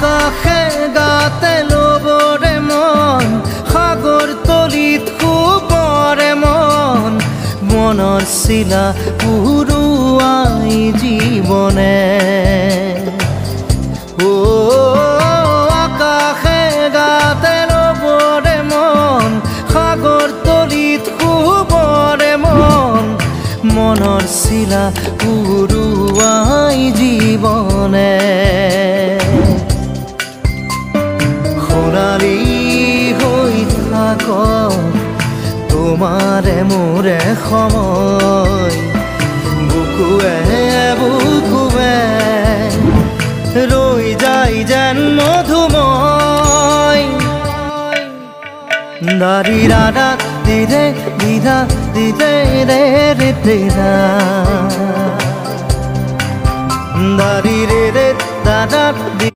আকাশে গাতে লবৰে মন সাগৰ তলিত শুবৰে মন মনৰ চিলা পুৰুৱাই জীৱনে আকাশে গাতে লবৰে মন সাগৰ তলিত শুবৰে মন মনৰ চিলা পুৰুৱাই জীৱনে সোণালী হৈ থাক তোমাৰে মোৰে সময় বুকুৱে বুকুৱে ৰৈ যায় যেন মধুময় দাৰি ৰাধা দিৰে দিধা দিৰে ৰে ৰে তেৰা দাৰি ৰে ৰে দাদা